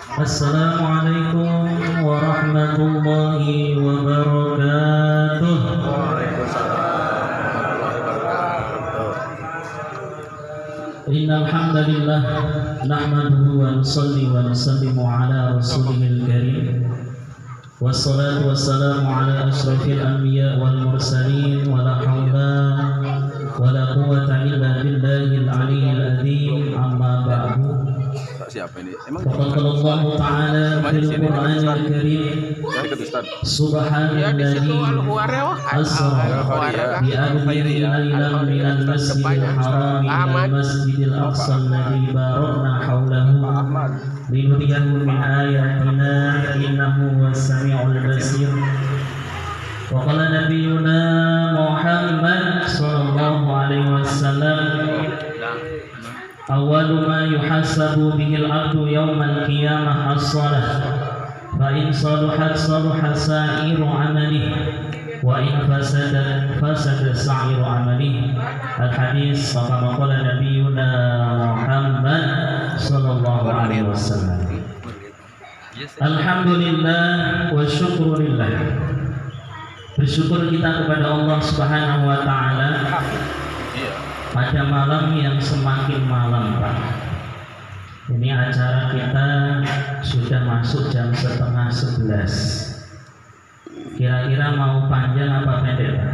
Assalamualaikum warahmatullahi wabarakatuh. Innal hamdalillah nahmaduhu wa nusalli wa nusallimu ala rasulihil karim. Wassalatu wassalamu ala asyrafil anbiya wal mursalin wa la haula wa la quwwata illa billahil aliyyil azim. Amma ba'du. Siapa ini? Emang Allah Ta'ala fil Qur'anil Karim Subhanalladzi asra bi abdihi laylan minal masjidil haram ilal masjidil aqsa alladzi barakna hawlahu linuriyahu min ayatina innahu huwas sami'ul basir. Wa qala nabiyyuna Muhammad sallallahu alaihi wasallam awwalu ma yuhasabu bihil abdu yawmal qiyamah as-salah fa in saluhat saluha sa'iru amalihi wa in fasadat fasada sa'iru amalihi. Al-hadis kama qala nabiyyuna Muhammad sallallahu alaihi wasallam. Alhamdulillah wa syukrulillah. Bersyukur kita kepada Allah Subhanahu wa taala pada malam yang semakin malam, Pak. Ini acara kita sudah masuk jam 10:30. Kira-kira mau panjang apa pendek, Pak?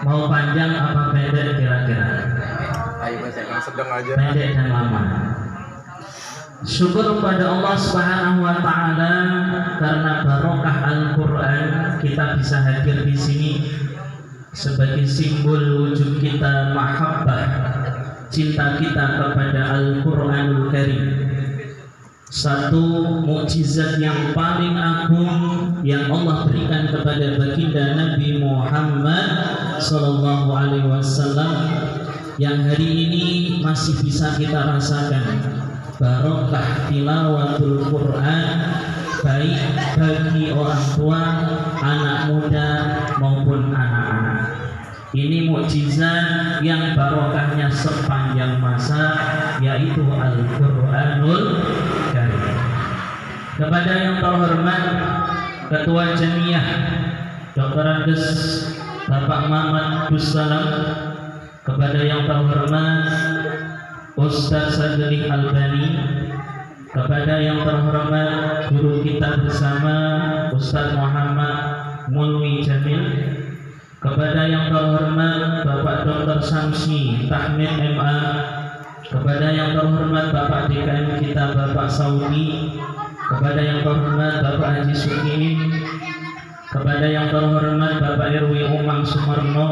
Mau panjang apa pendek kira-kira? ayo sedang aja. Pendek dan lama. Syukur kepada Allah Subhanahu wa taala karena barokah Al-Qur'an kita bisa hadir di sini sebagai simbol wujud kita mahabbah, cinta kita kepada Al-Qur'anul Karim. Satu mukjizat yang paling agung yang Allah berikan kepada baginda Nabi Muhammad sallallahu alaihi wasallam yang hari ini masih bisa kita rasakan. Barokah tilawatul Quran baik bagi orang tua, anak muda maupun anak-anak. Ini mukjizat yang barokahnya sepanjang masa, yaitu Al-Qur'anul Karim. Kepada yang terhormat Ketua Jamiah Dr. Andes Bapak Muhammad Bussalam, kepada yang terhormat Ustaz Sadli Albani, kepada yang terhormat guru kita bersama Ustaz Muhammad Mulwi Jamil, kepada yang terhormat Bapak Dr. Samsi Tahmid MA, kepada yang terhormat Bapak DKM kita Bapak Saudi, kepada yang terhormat Bapak Haji Suki, kepada yang terhormat Bapak Irwi Umang Sumarno,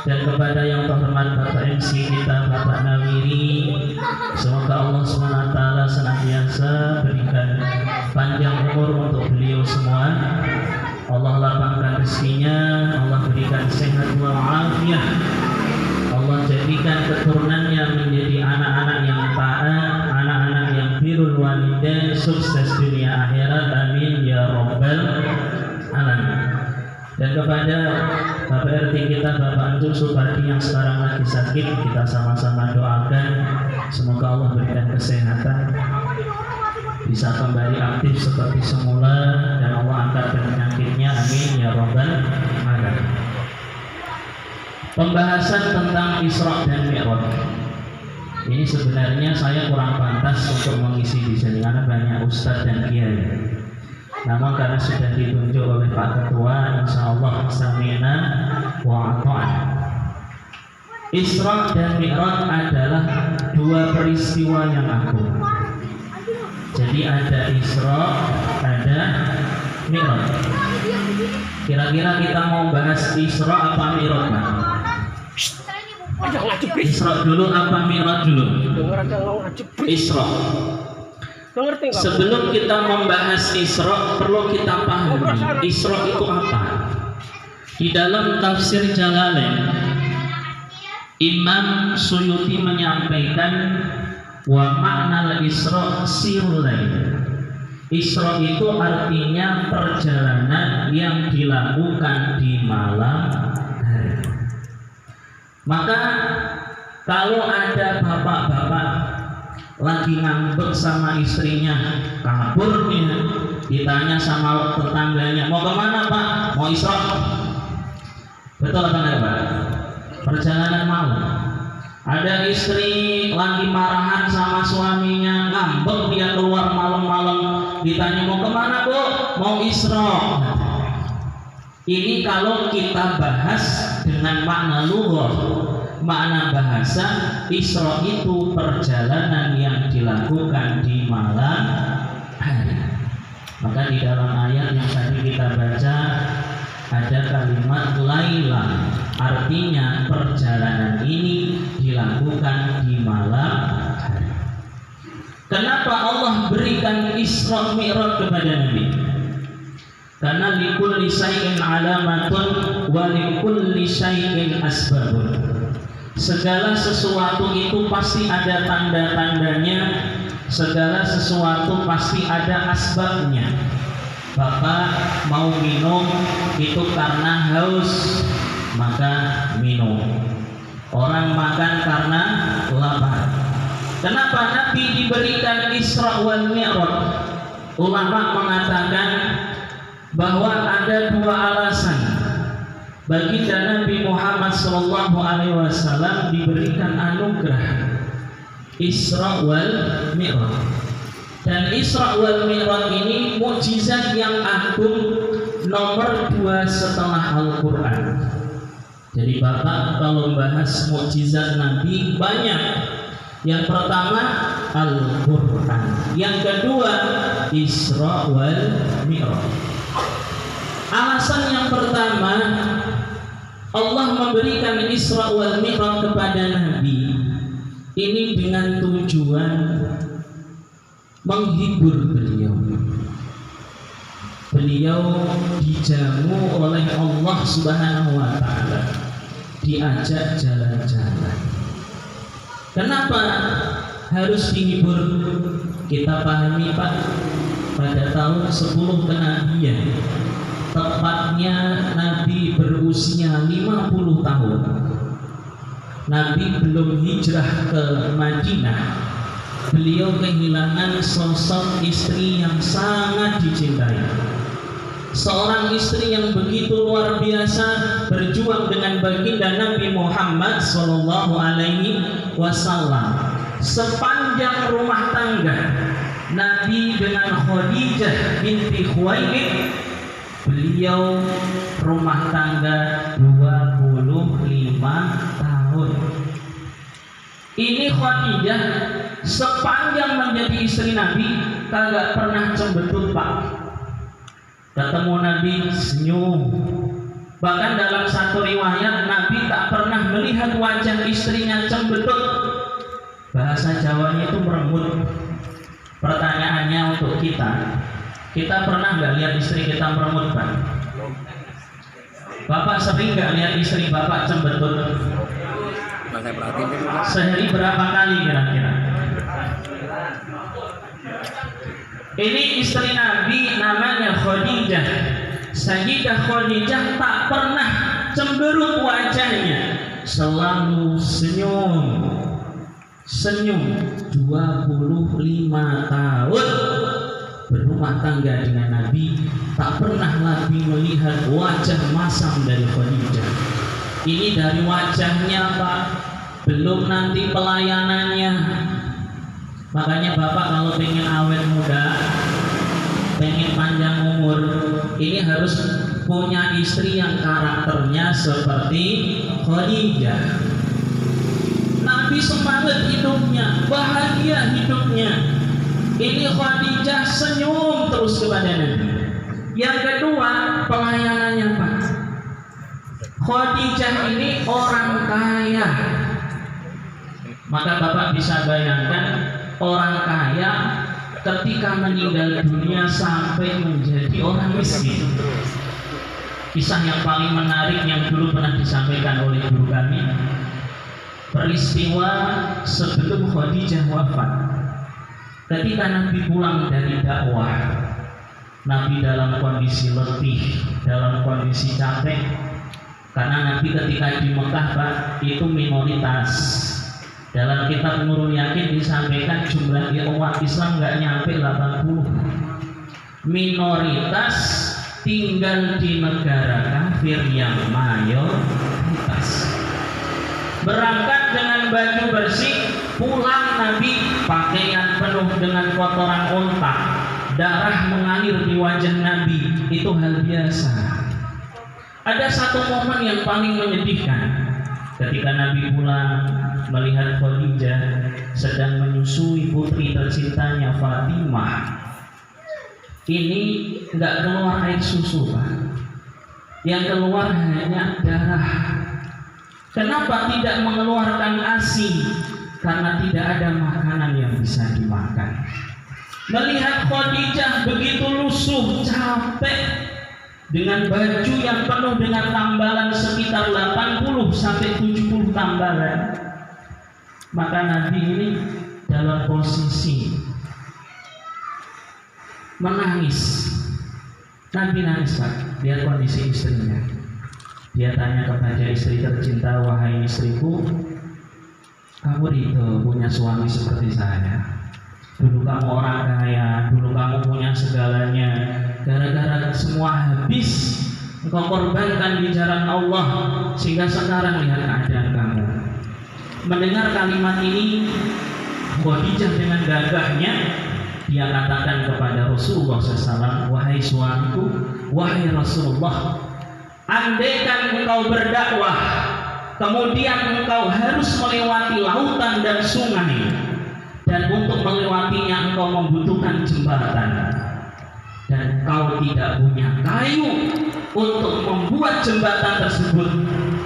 dan kepada yang terhormat Bapak MC kita Bapak Nawiri. Semoga Allah SWT senantiasa berikan panjang umur untuk beliau semua. Allah lapangkan rezekinya, Allah berikan sehat walafiat, Allah jadikan keturunannya menjadi anak-anak yang taat, anak-anak yang birrul walidain, sukses dunia akhirat, amin ya rabbal alamin. Dan kepada Bapak RT kita Bapak Anjur Supardi yang sekarang lagi sakit, kita sama-sama doakan semoga Allah berikan kesehatan, bisa kembali aktif seperti semula, dan Allah angkat penyakitnya, amin ya rabbal alamin. Pembahasan tentang Isra dan Mi'raj ini sebenarnya saya kurang pantas untuk mengisi di sini karena banyak ustadz dan kiai. Namun karena sudah ditunjuk oleh Pak Ketua, insya Allah sami'na wa ata'na. Isra dan Mi'raj adalah dua peristiwa yang agung. Jadi ada Isra, ada Mi'raj. Kira-kira kita mau bahas Isra apa Mi'raj, Pak? Isra dulu apa Mi'raj dulu? Isra. Sebelum kita membahas Isra, perlu kita pahami Isra itu apa. Di dalam tafsir Jalalain, Imam Suyuti menyampaikan wa makna Isra sirul lail. Isra itu artinya perjalanan yang dilakukan di malam hari. Maka kalau ada bapak-bapak lagi ngambek sama istrinya, kabur nih. Ditanya sama tetangganya, mau kemana Pak? Mau Isra. Betul atau enggak Pak? Perjalanan mau. Ada istri lagi marahan sama suaminya, ngambek dia keluar malam-malam. Ditanya mau kemana Bu? Mau Isra. Ini kalau kita bahas dengan makna lughah, makna bahasa, Isra itu perjalanan yang dilakukan di malam hari. Maka di dalam ayat yang tadi kita baca ada kalimat laila, artinya perjalanan ini dilakukan di malam hari. Kenapa Allah berikan Isra Mi'raj kepada Nabi? Karena likulli syai'in alamatun wa likulli syai'in asbabun. Segala sesuatu itu pasti ada tanda-tandanya, segala sesuatu pasti ada asbabnya. Bapak mau minum itu karena haus, maka minum. Orang makan karena lapar. Kenapa Nabi diberikan Isra wal Mi'raj? Ulama mengatakan bahwa ada dua alasan baginda Nabi Muhammad SAW diberikan anugerah Isra wal Mi'raj. Dan Isra wal Mi'raj ini mukjizat yang agung nomor 2 setelah Al-Quran. Jadi Bapak kalau bahas mukjizat Nabi banyak. Yang pertama Al-Quran, yang kedua Isra wal Mi'raj. Alasan yang pertama, Allah memberikan Isra wal Mi'raj kepada Nabi ini dengan tujuan menghibur beliau. Beliau dijamu oleh Allah Subhanahu wa Ta'ala, diajak jalan-jalan. Kenapa harus dihibur? Kita pahami Pak, pada tahun 10 kenabian, tepatnya Nabi berusia 50 tahun. Nabi belum hijrah ke Madinah. Beliau kehilangan sosok istri yang sangat dicintai. Seorang istri yang begitu luar biasa berjuang dengan baginda Nabi Muhammad SAW. Sepanjang rumah tangga Nabi dengan Khadijah binti Khuwailid, beliau rumah tangga 25 tahun. Ini Khadijah sepanjang menjadi istri Nabi kagak pernah cembetut Pak. Ketemu Nabi senyum. Bahkan dalam satu riwayat Nabi tak pernah melihat wajah istrinya cembetut. Bahasa Jawanya itu merembut. Pertanyaannya untuk kita pernah nggak lihat istri kita merembut Pak? Bapak sering nggak lihat istri Bapak cembetut? Sehari berapa kali kira-kira? Ini istri Nabi namanya Khadijah. Sayyidah Khadijah tak pernah cemberut wajahnya, selalu senyum. 25 tahun berumah tangga dengan Nabi, tak pernah Nabi melihat wajah masam dari Khadijah. Ini dari wajahnya Pak, belum nanti pelayanannya. Makanya Bapak kalau pengen awet muda, pengen panjang umur, ini harus punya istri yang karakternya seperti Khadijah. Nabi semangat hidupnya, bahagia hidupnya. Ini Khadijah senyum terus kepada Nabi. Yang kedua, pelayanannya Pak. Khadijah ini orang kaya. Maka Bapak bisa bayangkan orang kaya ketika meninggal dunia sampai menjadi orang miskin. Kisah yang paling menarik yang dulu pernah disampaikan oleh guru kami, peristiwa sebelum Khadijah wafat. Ketika Nabi pulang dari dakwah, Nabi dalam kondisi letih, dalam kondisi capek. Karena Nabi ketika di Mekah Pak, itu minoritas. Dalam kitab Nurul Yakin disampaikan jumlah umat Islam nggak nyampe 80. Minoritas tinggal di negara kafir yang mayoritas. Berangkat dengan baju bersih, pulang Nabi pakaian penuh dengan kotoran unta, darah mengalir di wajah Nabi, itu hal biasa. Ada satu momen yang paling menyedihkan ketika Nabi pulang melihat Khadijah sedang menyusui putri tercintanya Fatimah. Ini nggak keluar air susu, Pak. Yang keluar hanya darah. Kenapa tidak mengeluarkan ASI? Karena tidak ada makanan yang bisa dimakan. Melihat Khadijah begitu lusuh, capek, dengan baju yang penuh dengan tambalan sekitar 80-70 tambalan, maka Nabi ini dalam posisi menangis. Nabi nangis, Pak. Lihat kondisi istrinya. Dia tanya kepada istri tercinta, wahai istriku, kamu itu punya suami seperti saya. Dulu kamu orang kaya, dulu kamu punya segalanya. Gara-gara semua habis, engkau korbankan di jalan Allah, sehingga sekarang lihat keadaan kamu. Mendengar kalimat ini, Khadijah dengan gagahnya dia katakan kepada Rasulullah SAW, wahai suamiku, wahai Rasulullah, andaikan engkau berdakwah, kemudian engkau harus melewati lautan dan sungai, dan untuk melewatinya engkau membutuhkan jembatan, dan kau tidak punya kayu untuk membuat jembatan tersebut,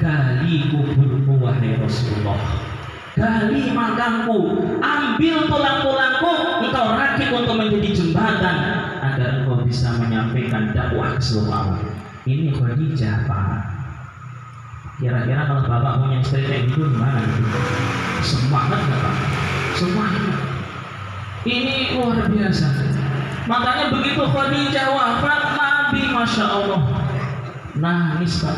gali kuburku wahai Rasulullah, gali makamku, ambil tulang-tulangku, engkau rakit untuk menjadi jembatan agar engkau bisa menyampaikan dakwah ke seluruh alam. Ini Khadijah, Pak. Kira-kira kalau Bapak punya istri kayak gitu gimana? Semangat nggak, Pak? Semangat. Ini luar biasa. Makanya begitu Khadijah wafat, Nabi Masya Allah nangis, Pak.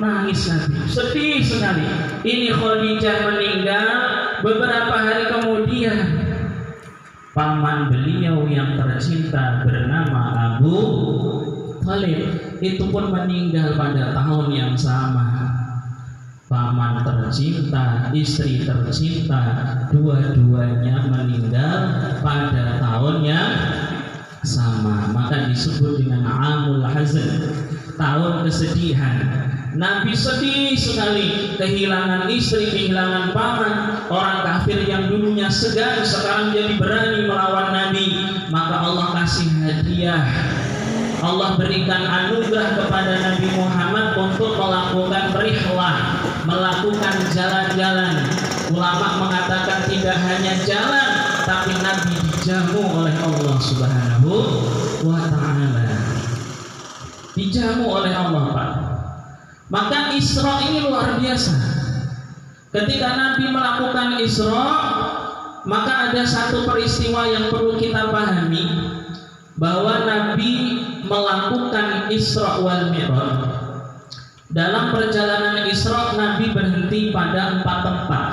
Nangis Nabi, sedih sekali. Ini Khadijah meninggal, beberapa hari kemudian paman beliau yang tercinta bernama Abu Thalib itu pun meninggal pada tahun yang sama. Paman tercinta, istri tercinta, dua-duanya meninggal pada tahun yang sama. Maka disebut dengan Amul Hazan, tahun kesedihan. Nabi sedih sekali, kehilangan istri, kehilangan paman. Orang kafir yang dulunya segan sekarang jadi berani melawan Nabi. Maka Allah kasih hadiah, Allah berikan anugerah kepada Nabi Muhammad untuk melakukan rihlah, melakukan jalan-jalan. Ulama mengatakan tidak hanya jalan, tapi Nabi dijamu oleh Allah Subhanahu wa ta'ala. Dijamu oleh Allah, Pak. Maka Isra ini luar biasa. Ketika Nabi melakukan Isra, maka ada satu peristiwa yang perlu kita pahami, bahwa Nabi melakukan Isra wal Mi'raj. Dalam perjalanan Isra, Nabi berhenti pada 4 tempat.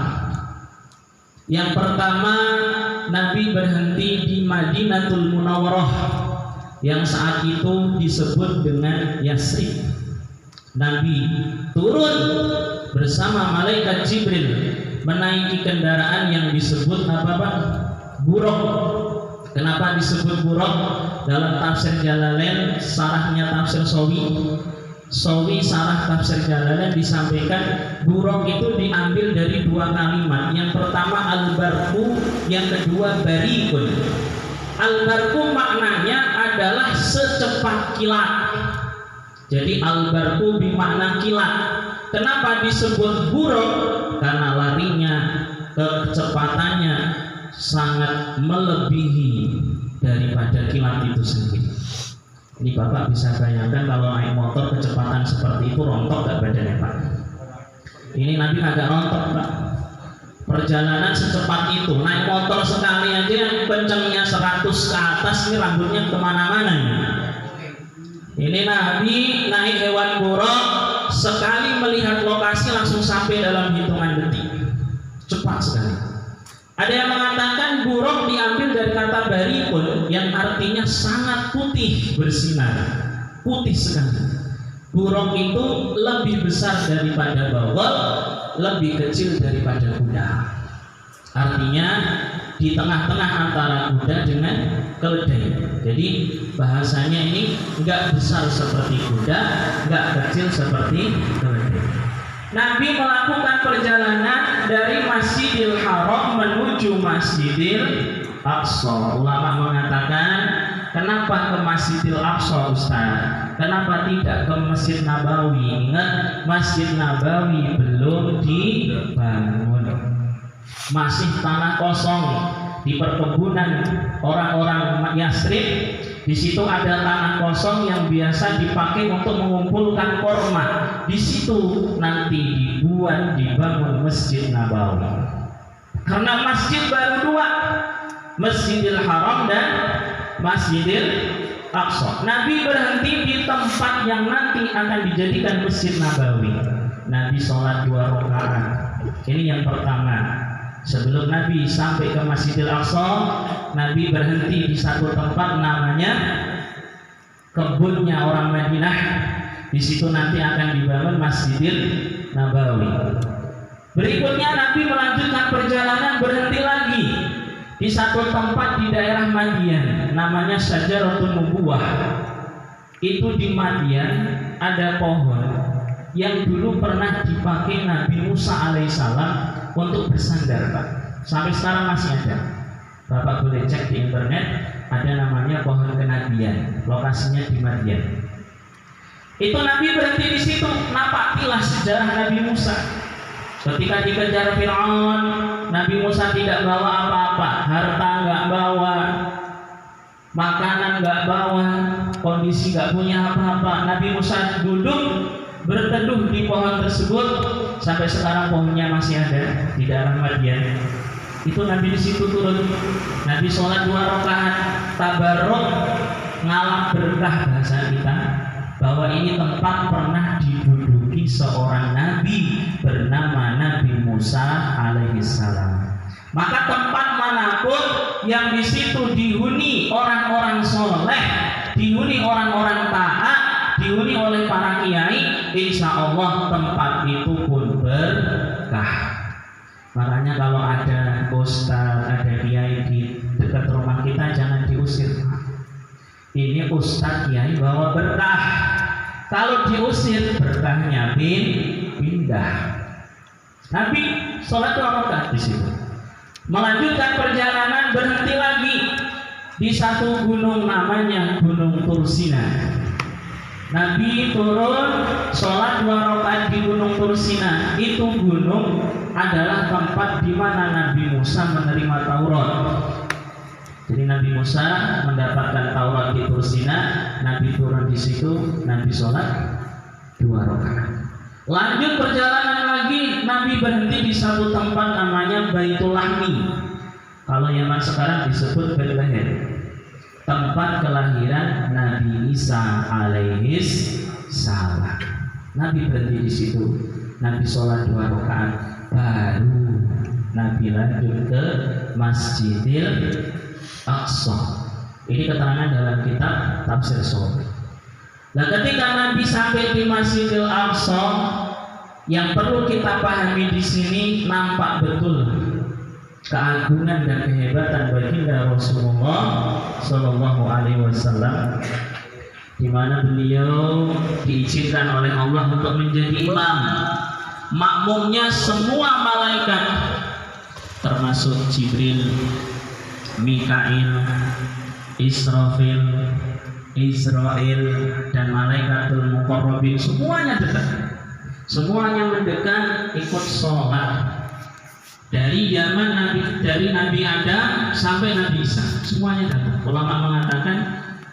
Yang pertama, Nabi berhenti di Madinatul Munawwarah, yang saat itu disebut dengan Yasrib. Nabi turun bersama malaikat Jibril menaiki kendaraan yang disebut apa, Pak? Buraq. Kenapa disebut buraq? Dalam tafsir Jalalain, sarahnya tafsir Sawi sarah tafsir Jalalain disampaikan buraq itu diambil dari 2 kalimat. Yang pertama al-barqu, yang kedua bariqun. Al-barqu maknanya adalah secepat kilat. Jadi al-barqu bermakna kilat. Kenapa disebut buraq? Karena larinya, kecepatannya sangat melebihi daripada kilat itu sendiri. Ini Bapak bisa bayangkan kalau naik motor kecepatan seperti itu, rontok gak badannya, Pak? Ini Nabi agak rontok, Pak. Perjalanan secepat itu, naik motor sekali aja yang kencengnya 100 ke atas, ini rambutnya kemana-mana. Ini Nabi naik hewan buraq, sekali melihat lokasi langsung sampai dalam hitungan detik. cepat sekali. Ada yang mengatakan buruk diambil dari kata barikun yang artinya sangat putih bersinar, putih sekali. Buruk itu lebih besar daripada bawal, lebih kecil daripada kuda. Artinya di tengah-tengah antara kuda dengan keledai. Jadi bahasanya ini enggak besar seperti kuda, enggak kecil seperti keledai. Nabi melakukan perjalanan dari Masjidil Haram menuju Masjidil Aqsa. Ulama mengatakan, kenapa ke Masjidil Aqsa Ustaz? Kenapa tidak ke Masjid Nabawi? Ingat, Masjid Nabawi belum dibangun, masih tanah kosong di perkebunan orang-orang Yasrib. Di situ ada tanah kosong yang biasa dipakai untuk mengumpulkan korma. Di situ nanti dibangun Masjid Nabawi. Karena masjid baru dua, Masjidil Haram dan Masjidil Aqsa. Nabi berhenti di tempat yang nanti akan dijadikan Masjid Nabawi. Nabi sholat 2 rakaat. Ini yang pertama. Sebelum Nabi sampai ke Masjidil Aqsa, Nabi berhenti di satu tempat namanya kebunnya orang Madinah. Di situ nanti akan dibangun Masjidil Nabawi. Berikutnya Nabi melanjutkan perjalanan, berhenti lagi di satu tempat di daerah Madian, namanya Syajaratun Nubuwah. Itu di Madian ada pohon yang dulu pernah dipakai Nabi Musa alaihissalam untuk bersandar, Pak. Sampai sekarang masih ada. Bapak boleh cek di internet, ada namanya pohon kenabian. Lokasinya di Madian. Itu Nabi berhenti di situ, napatilah sejarah Nabi Musa. Ketika dikejar Fir'aun, Nabi Musa tidak bawa apa-apa, harta nggak bawa, makanan nggak bawa, kondisi nggak punya apa-apa. Nabi Musa duduk berteduh di pohon tersebut. Sampai sekarang pohonnya masih ada di daerah Madian. Itu Nabi di situ turun. Nabi sholat 2 rakaat, tabarruk, ngalap berkah bahasa kita, bahwa ini tempat pernah diduduki seorang nabi bernama Nabi Musa alaihissalam. Maka tempat manapun yang di situ dihuni orang-orang soleh, dihuni orang-orang taat, dihuni oleh para kiai, insya Allah tempat itu pun berkah. Makanya kalau ada ustaz, ada kiai di dekat rumah kita, jangan diusir. Ini ustaz kiai bawa berkah. Kalau diusir, berkahnya pindah. Nabi sholat 2 rakaat di situ. Melanjutkan perjalanan, berhenti lagi di satu gunung namanya Gunung Tursina. Nabi turun sholat 2 rakaat di Gunung Tursina. Itu gunung adalah tempat di mana Nabi Musa menerima Taurat. Jadi Nabi Musa mendapatkan Taurat di Tursina. Nabi turun di situ, Nabi sholat 2 rakaat. Lanjut perjalanan lagi, Nabi berhenti di satu tempat namanya Baitul Lahmi. Kalau zaman sekarang disebut Bethlehem, tempat kelahiran Nabi Isa alaihissalam. Nabi berhenti di situ, Nabi sholat 2 rakaat, baru Nabi lanjut ke Masjidil Aqsa. Ini keterangan dalam kitab Tafsir Shawri. Nah, ketika Nabi sampai di Masjidil Aqsa, yang perlu kita pahami di sini, nampak betul keagungan dan kehebatan baginda Rasulullah Shallallahu Alaihi Wasallam, di mana beliau diizinkan oleh Allah untuk menjadi imam. Makmumnya semua malaikat, termasuk Jibril, Mikail, Israfil, Israel, dan malaikatul muqarrabin, semuanya dekat. Semuanya mendekat ikut sholat. Dari zaman dari Nabi Adam sampai Nabi Isa, semuanya datang. Ulama mengatakan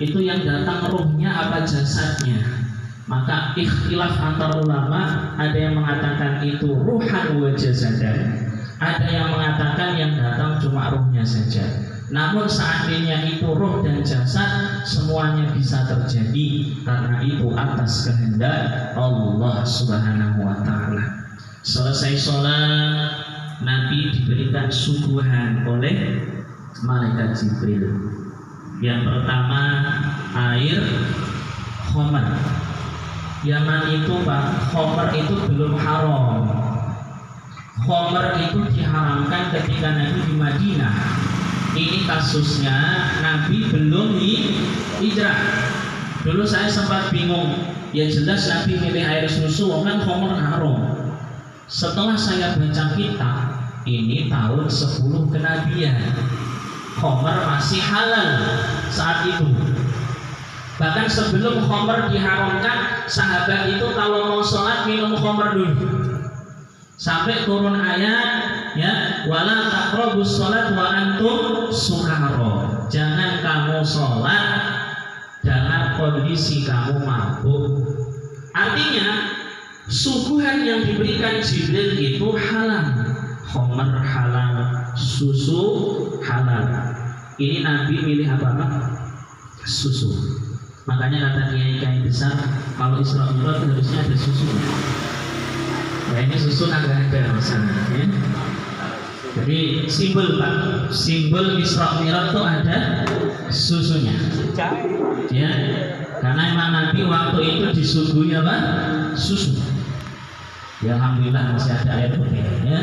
itu yang datang ruhnya apa jasadnya. Maka ikhtilaf antar ulama, ada yang mengatakan itu ruhan wa jasadan, ada yang mengatakan yang datang cuma ruhnya saja. Namun seandainya itu ruh dan jasad, semuanya bisa terjadi karena itu atas kehendak Allah Subhanahu wa ta'ala. Selesai sholat, Nabi diberikan suguhan oleh malaikat Jibril. Yang pertama air khamar. Yaman itu Pak, khamar itu belum haram. Khamar itu diharamkan ketika Nabi di Madinah. Ini kasusnya Nabi belum hijrah. Dulu saya sempat bingung. Ya jelas Nabi milih air susu, kan khamar haram. Setelah saya baca kitab, ini tahun 10 kenabian, khamar masih halal saat itu. Bahkan sebelum khamar diharamkan, sahabat itu kalau mau sholat minum khamar dulu. Sampai turun ayat, ya, wala taqrabus sholat wa antum sukara. Jangan kamu sholat dalam kondisi kamu mabuk. Artinya suguhan yang diberikan Jibril itu halal. Khamar halal, susu halal. Ini Nabi milih apa? Susu. Makanya kata kiai besar, kalau Isra Mi'raj harusnya ada susu. Nah ini susu agak ada masalah, ya. Jadi simbol Pak, simbol Isra Mi'raj itu ada susunya. Ya, karena emang Nabi waktu itu disuguhi apa? Susu. Ya alhamdulillah masih ada air putih, ya.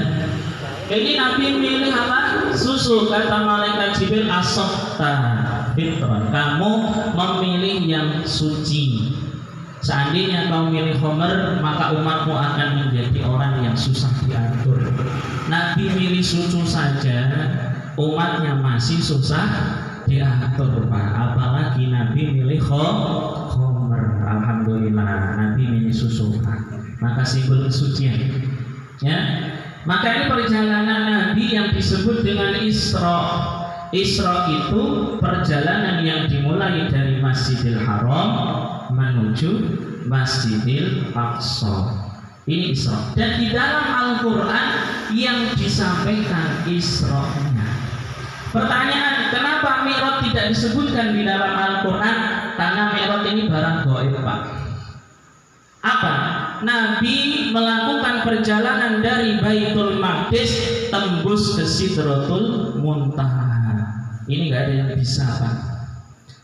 Ini Nabi milih apa? Susu. Kata malaikat Jibril, asofta fitron, kamu memilih yang suci. Seandainya kau milih khamar, maka umatmu akan menjadi orang yang susah diatur. Nabi milih susu saja, umatnya masih susah diatur Pak. Apalagi Nabi milih khamar. Alhamdulillah Nabi milih susu Pak. Maka simbol kesucian, ya. Maka ini perjalanan Nabi yang disebut dengan Isra. Isra itu perjalanan yang dimulai dari Masjidil Haram menuju Masjidil Aqsa. Ini Isra. Dan di dalam Al-Quran yang disampaikan Isra-nya. Pertanyaan, kenapa Mi'raj tidak disebutkan di dalam Al-Quran? Karena Mi'raj ini barang gaib Pak. Apa? Nabi melakukan perjalanan dari Baitul Maqdis tembus ke Sidratul Muntaha. Ini nggak ada yang bisa Pak.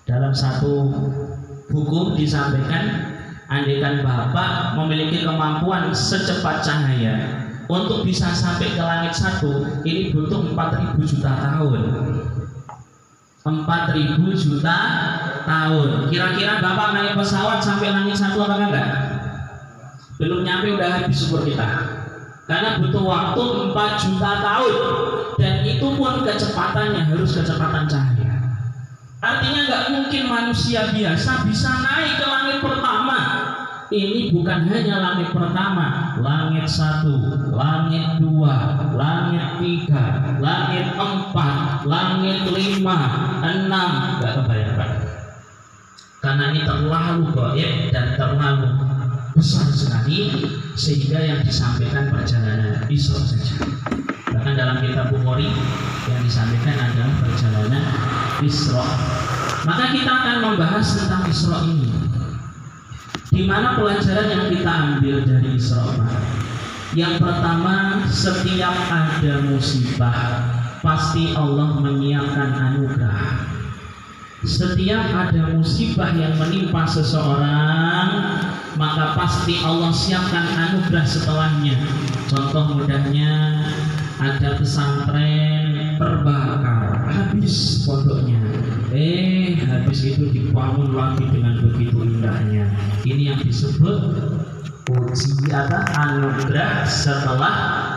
Dalam satu buku disampaikan, andaikan Bapak memiliki kemampuan secepat cahaya untuk bisa sampai ke langit satu, ini butuh 4.000 juta tahun. 4.000 juta tahun. Kira-kira Bapak naik pesawat sampai langit satu apa enggak? Belum nyampe udah habis umur kita. Karena butuh waktu 4 juta tahun. Dan itu pun kecepatannya harus kecepatan cahaya. Artinya nggak mungkin manusia biasa bisa naik ke langit pertama. Ini bukan hanya langit pertama, langit 1, langit 2, langit 3, langit 4, langit 5, 6, nggak kebayang. Karena ini terlalu gaib dan terlalu besar sekali, sehingga yang disampaikan perjalanan Isra saja. Bahkan dalam kitab Bukhari yang disampaikan adalah perjalanan Isra. Maka kita akan membahas tentang Isra ini. Di mana pelajaran yang kita ambil dari Isra? Yang pertama, setiap ada musibah pasti Allah menyiapkan anugerah. Setiap ada musibah yang menimpa seseorang, maka pasti Allah siapkan anugerah setelahnya. Contoh mudahnya, ada pesantren terbakar, habis pondoknya. Habis itu dibangun lagi dengan begitu indahnya. Ini yang disebut ujian, anugerah setelah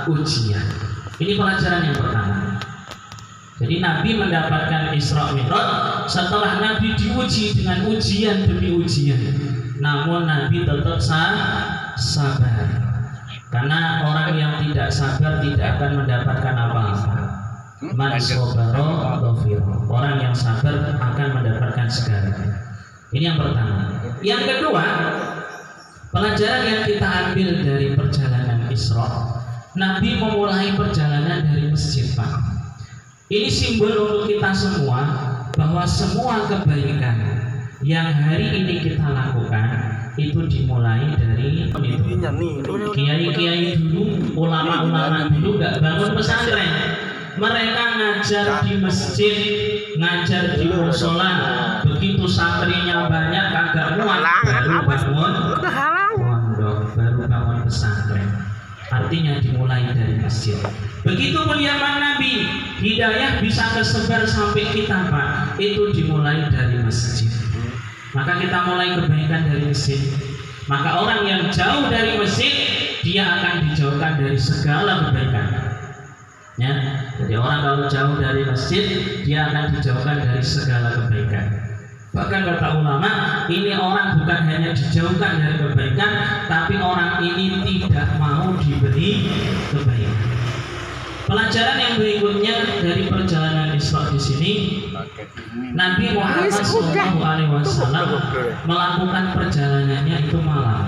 ujian. Ini pelajaran yang pertama. Jadi Nabi mendapatkan Isra Mi'raj setelah Nabi diuji dengan ujian demi ujian. Namun Nabi tetap sabar. Karena orang yang tidak sabar tidak akan mendapatkan apa-apa. Man sabara ghafira. Orang yang sabar akan mendapatkan segalanya. Ini yang pertama. Yang kedua, pelajaran yang kita ambil dari perjalanan Isra, Nabi memulai perjalanan dari masjid Pak. Ini simbol untuk kita semua bahwa semua kebaikan yang hari ini kita lakukan itu dimulai dari kiai-kiai dulu, ulama-ulama dulu nggak bangun pesantren. Mereka ngajar di masjid, ngajar di musola. Begitu santrinya banyak kagak muat, baru bangun pondok, baru bangun pesantren. Artinya dimulai dari masjid. Begitu zaman Nabi, hidayah bisa tersebar sampai kita, Pak. Itu dimulai dari masjid. Maka kita mulai kebaikan dari masjid. Maka orang yang jauh dari masjid, dia akan dijauhkan dari segala kebaikan. Ya, jadi orang kalau jauh dari masjid, dia akan dijauhkan dari segala kebaikan. Bahkan kata ulama, ini orang bukan hanya dijauhkan dari kebaikan, tapi orang ini tidak mau diberi kebaikan. Pelajaran yang berikutnya dari perjalanan Isra di sini, Nabi Muhammad SAW melakukan perjalanannya itu malam.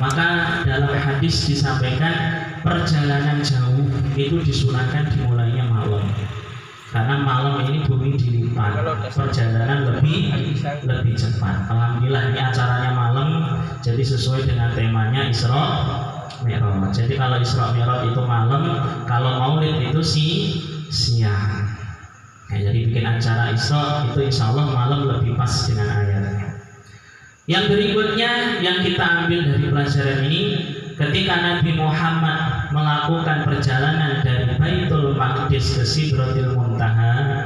Maka dalam hadis disampaikan perjalanan jauh itu disunahkan dimulainya malam. Karena malam ini bumi dilipat, perjalanan lebih cepat. Alhamdulillah ini acaranya malam, jadi sesuai dengan temanya Isra Mi'raj. Jadi kalau Isra Mi'raj itu malam, kalau Maulid itu siang. Nah, jadi bikin acara Isra itu insya Allah malam lebih pas dengan ayatnya. Yang berikutnya yang kita ambil dari pelajaran ini, ketika Nabi Muhammad melakukan perjalanan dari Baitul Maqdis ke Sidratil Muntaha,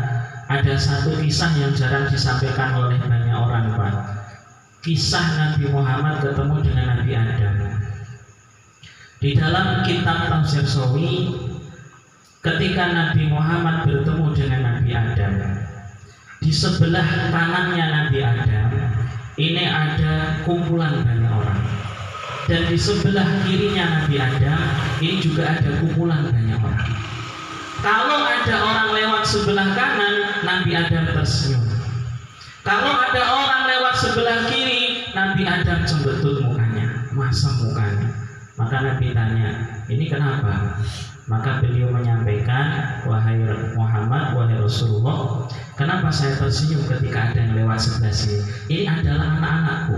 ada satu kisah yang jarang disampaikan oleh banyak orang, Pak. Kisah Nabi Muhammad ketemu dengan Nabi Adam. Di dalam kitab Tafsir Shawi, ketika Nabi Muhammad bertemu dengan Nabi Adam, di sebelah kanannya Nabi Adam ini ada kumpulan banyak orang, dan di sebelah kirinya Nabi Adam ini juga ada kumpulan banyak orang. Kalau ada orang lewat sebelah kanan, Nabi Adam tersenyum. Kalau ada orang lewat sebelah kiri, Nabi Adam cembetut mukanya, masam mukanya. Maka Nabi tanya, ini kenapa? Maka beliau menyampaikan, wahai Muhammad, wahai Rasulullah, kenapa saya tersenyum ketika ada yang lewat sebelah sini? Ini adalah anak-anakku,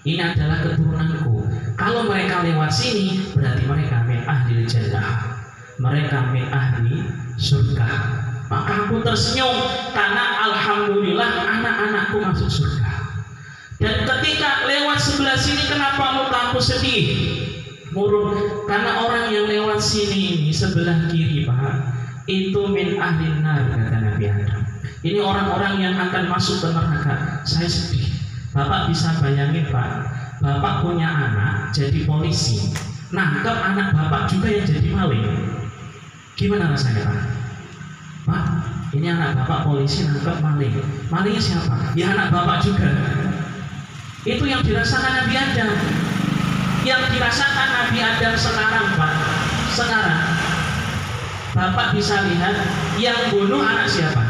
ini adalah keturunanku. Kalau mereka lewat sini, berarti mereka min ahli jannah, mereka min ahli surga. Maka aku tersenyum karena alhamdulillah anak-anakku masuk surga. Dan ketika lewat sebelah sini, kenapa mukaku sedih? Murung, karena orang yang lewat sini ini sebelah kiri, Pak, itu min ahlin nar, kata Nabi Adam. Ini orang-orang yang akan masuk ke neraka. Saya sedih. Bapak bisa bayangin, Pak, Bapak punya anak jadi polisi, nangkep anak Bapak juga yang jadi maling. Gimana rasanya, Pak? Pak, ini anak Bapak polisi nangkep maling. Malingnya siapa? Ya anak Bapak juga. Itu yang dirasakan Nabi Adam. Yang dirasakan Nabi Adam sekarang, Pak, sekarang Bapak bisa lihat yang bunuh anak siapa?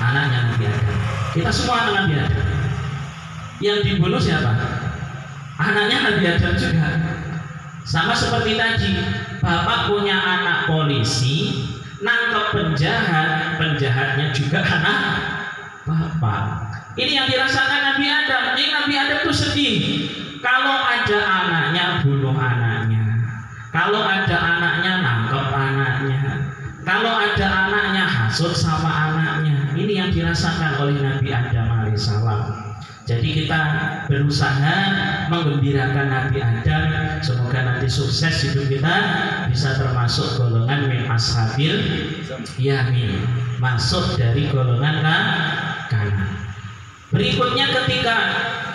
Anaknya Nabi Adam. Kita semua anak Nabi Adam. Yang dibunuh siapa? Anaknya Nabi Adam juga. Sama seperti tadi, Bapak punya anak polisi, nangkep penjahat, penjahatnya juga anak Bapak. Ini yang dirasakan Nabi Adam. Ini Nabi Adam tuh sedih. Kalau ada anaknya, bunuh anaknya. Kalau ada anaknya, nangkep anaknya. Kalau ada anaknya, hasut sama anaknya. Ini yang dirasakan oleh Nabi Adam alaihissalam. Jadi kita berusaha menggembirakan Nabi Adam. Semoga nanti sukses hidup kita, bisa termasuk golongan min ashabil yamin, masuk dari golongan kanan. Berikutnya ketika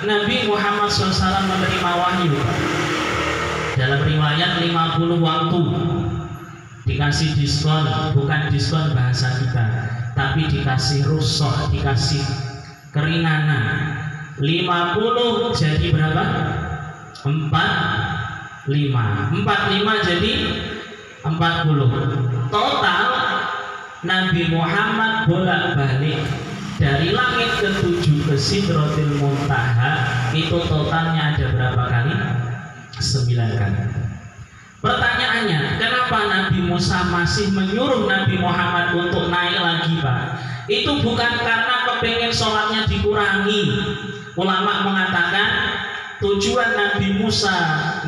Nabi Muhammad SAW menerima wahyu, dalam riwayat 50 waktu dikasih diskon, bukan diskon bahasa kita, tapi dikasih rukhsah, dikasih keringanan. 50 jadi berapa? 45 jadi 40. Total Nabi Muhammad bolak-balik dari langit ke-7 ke Sidratil Muntaha, itu totalnya ada berapa kali? 9 kali. Pertanyaannya, kenapa Nabi Musa masih menyuruh Nabi Muhammad untuk naik lagi, Pak? Itu bukan karena kepengen sholatnya dikurangi. Ulama mengatakan tujuan Nabi Musa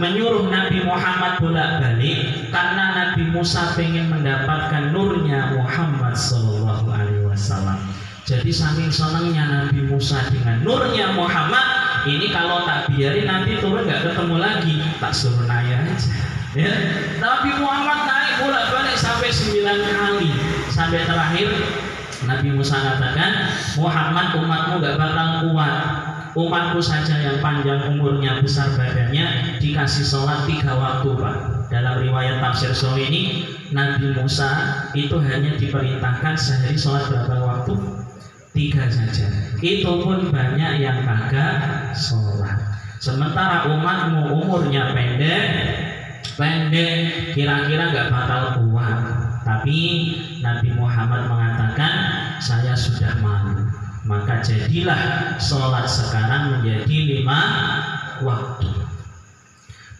menyuruh Nabi Muhammad bolak-balik karena Nabi Musa pengen mendapatkan nurnya Muhammad Sallallahu Alaihi Wasallam. Jadi saking senangnya Nabi Musa dengan nurnya Muhammad, ini kalau tak biarin nanti turun nggak ketemu lagi, tak suruh naik aja. Ya. Nabi Muhammad naik bolak-balik sampai 9 kali, sampai terakhir Nabi Musa katakan, Muhammad, umatmu nggak bakal kuat. Umatku saja yang panjang umurnya, besar badannya, dikasih sholat 3 waktu, Pak. Dalam riwayat tafsir Sahih ini, Nabi Musa itu hanya diperintahkan sehari sholat berapa waktu? 3 saja. Itu pun banyak yang kagak sholat. Sementara umatmu umurnya pendek, kira-kira nggak bakal kuat. Tapi Nabi Muhammad mengatakan, saya sudah malu. Maka jadilah sholat sekarang menjadi 5 waktu.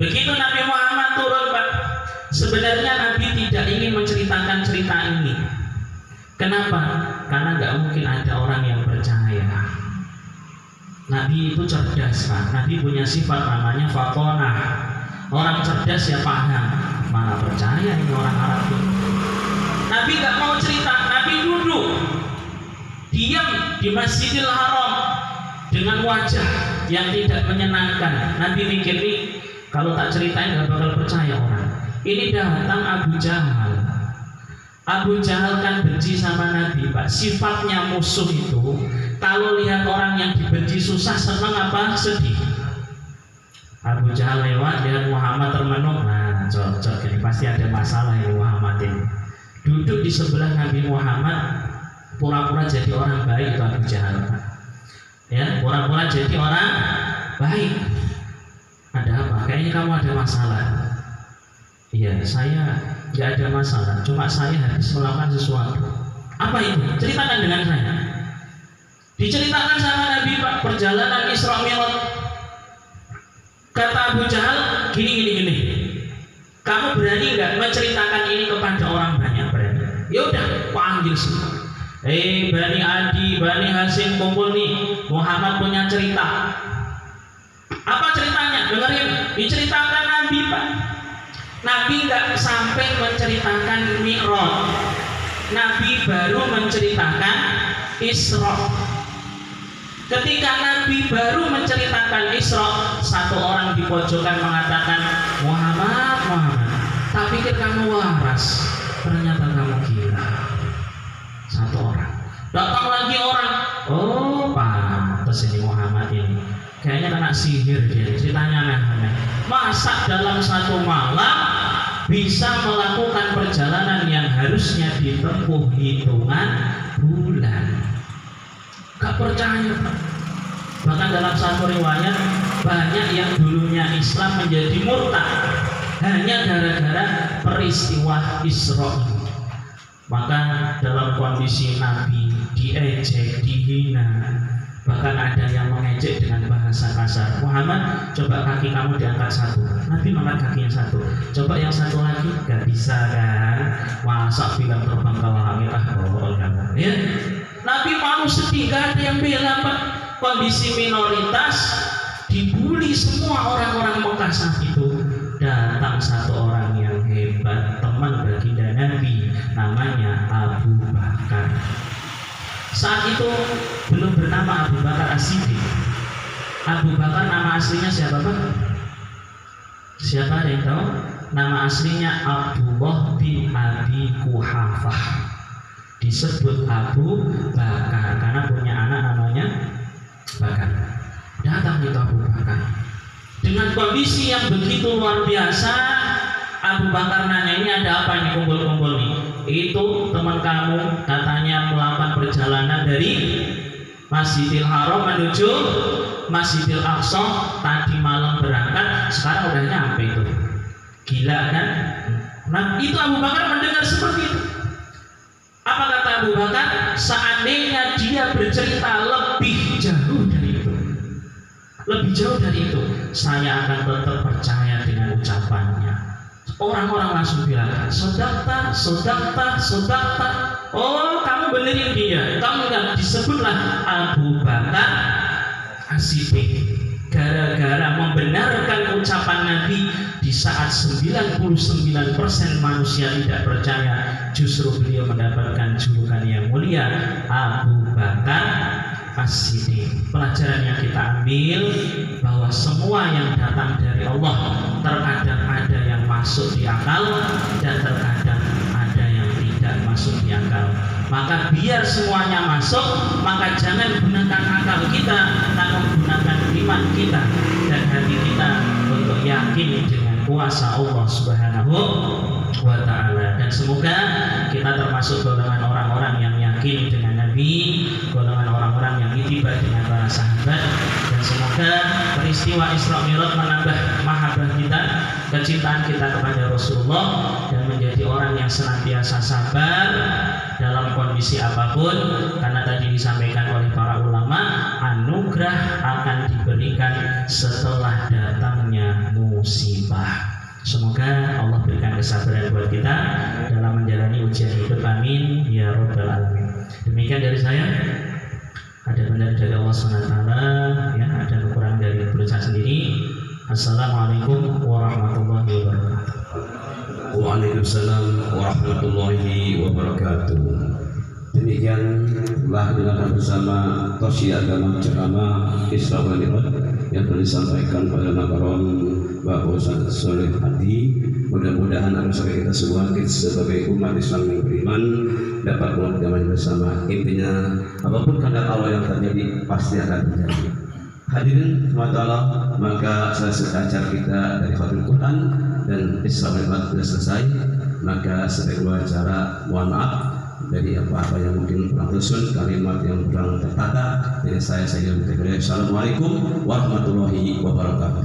Begitu Nabi Muhammad turun, Pak. Sebenarnya Nabi tidak ingin menceritakan cerita ini. Kenapa? Karena nggak mungkin ada orang yang percaya. Nabi itu cerdas, Pak. Nabi punya sifat namanya fatonah. Orang cerdas ya paham. Mana percaya ini orang Arab itu. Nabi nggak mau cerita. Nabi duduk diam di Masjidil Haram dengan wajah yang tidak menyenangkan. Nabi mikir nih, kalau tak ceritain nggak bakal percaya orang. Ini datang Abu Jahal. Abu Jahal kan benci sama Nabi, Pak. Sifatnya musuh itu, kalau lihat orang yang dibenci susah, senang apa sedih. Abu Jahal lewat, lihat Muhammad termenung, nah cocok ini pasti ada masalah ini Muhammad ini. Duduk di sebelah Nabi Muhammad, pura-pura jadi orang baik itu Abu Jahal. Ya, pura-pura jadi orang baik. Ada apa? Kayaknya kamu ada masalah. Iya, saya nggak ada masalah. Cuma saya habis melakukan sesuatu. Apa itu? Ceritakan dengan saya. Diceritakan sama Nabi, Pak, perjalanan Isra Mi'raj. Kata Abu Jahal, gini. Kamu berani nggak menceritakan ini kepada orang banyak? Berani. Ya udah, panggil semua. Bani Adi, Bani Hasim kumpul nih. Muhammad punya cerita. Apa ceritanya? Dengerin. Diceritakan Nabi, Pak. Nabi nggak sampai menceritakan Mi'raj. Nabi baru menceritakan Isra. Ketika Nabi baru menceritakan Isra, satu orang di pojokan mengatakan, Muhammad, tak pikir kamu waras, ternyata kamu gila. Satu orang. Datang lagi orang, oh pantes ini Muhammad ini, kayaknya kena sihir dia, ceritanya aneh-aneh. Masa dalam satu malam bisa melakukan perjalanan yang harusnya ditempuh hitungan bulan? Gak percaya, Pak. Bahkan dalam satu riwayat, banyak yang dulunya Islam menjadi murtad hanya gara-gara peristiwa Isra. Maka dalam kondisi Nabi diejek, dihina, bahkan ada yang mengejek dengan bahasa kasar. Muhammad, coba kaki kamu diangkat satu. Nabi mengangkat kakinya satu. Coba yang satu lagi, gak bisa kan? Masa bilang terbang ke langit, ya. Nabi malu sedih, gak ada yang bela, Pak. Kondisi minoritas, dibully semua orang-orang Mekah saat itu. Datang satu orang yang hebat, teman baginda Nabi, namanya Abu Bakar. Saat itu belum bernama Abu Bakar As-Siddiq. Abu Bakar nama aslinya siapa, Pak? Siapa ada yang tahu? Nama aslinya Abdullah bin Abi Quhafah. Disebut Abu Bakar karena punya anak namanya Bakar. Datang itu Abu Bakar dengan kondisi yang begitu luar biasa. Abu Bakar nanya, ini ada apa ini kumpul-kumpul nih? Itu teman kamu katanya melakukan perjalanan dari Masjidil Haram menuju Masjidil Aqsa, tadi malam berangkat, sekarang udah nyampe itu. Gila kan? Nah, itu Abu Bakar mendengar seperti itu. Apa kata Abu Bakar? Seandainya dia bercerita lebih jauh dari itu, saya akan tetap percaya dengan ucapannya. Orang-orang langsung bilang, sodakta. Oh, kamu benerin dia. Kamu enggak, disebutlah Abu Bakar As-Siddiq. gara-gara membenarkan ucapan Nabi di saat 99% manusia tidak percaya, justru beliau mendapatkan julukan yang mulia Abu Bakar As-Siddiq. Pelajaran yang kita ambil bahwa semua yang datang dari Allah terkadang ada yang masuk di akal dan terkadang ada yang tidak masuk di akal. Maka biar semuanya masuk, maka jangan gunakan akal kita, namun gunakan iman kita dan hati kita untuk yakin dengan kuasa Allah Subhanahu wa ta'ala. Dan semoga kita termasuk golongan orang-orang yang yakin dengan Nabi, golongan orang-orang yang itibar dengan para sahabat, dan semoga peristiwa Isra Mi'raj menambah mahabbah kita, kecintaan kita kepada Rasulullah, dan menjadi orang yang senantiasa sabar dalam kondisi apapun, karena tadi disampaikan oleh para ulama, anugerah akan diberikan setelah datangnya musibah. Semoga Allah berikan kesabaran buat kita dalam menjalani ujian hidup, amin ya rabbal alamin. Demikian dari saya. Ada benar dari Allah SWT, ya, ada kekurangan dari berusaha sendiri. Assalamualaikum warahmatullahi wabarakatuh. Waalaikumsalam warahmatullahi wabarakatuh. Demikianlah dengarkan bersama tausiah agama ceramah Isra wal Mi'raj yang telah disampaikan pada Nakaron Bapak Ustaz Soleh Hadi. Mudah-mudahan kita semua, kita sebagai umat Islam yang beriman, dapat mengamalkan bersama. Intinya apapun kehendak Allah yang terjadi pasti akan terjadi. Hadirin Allah, maka selesai acara kita dari Khatim Quran dan Isra wal Mi'raj sudah selesai. Maka sebagai acara, mohon maaf dari apa-apa yang mungkin kurang tersusun, kalimat yang kurang tertata. Dari saya minta. Assalamualaikum warahmatullahi wabarakatuh.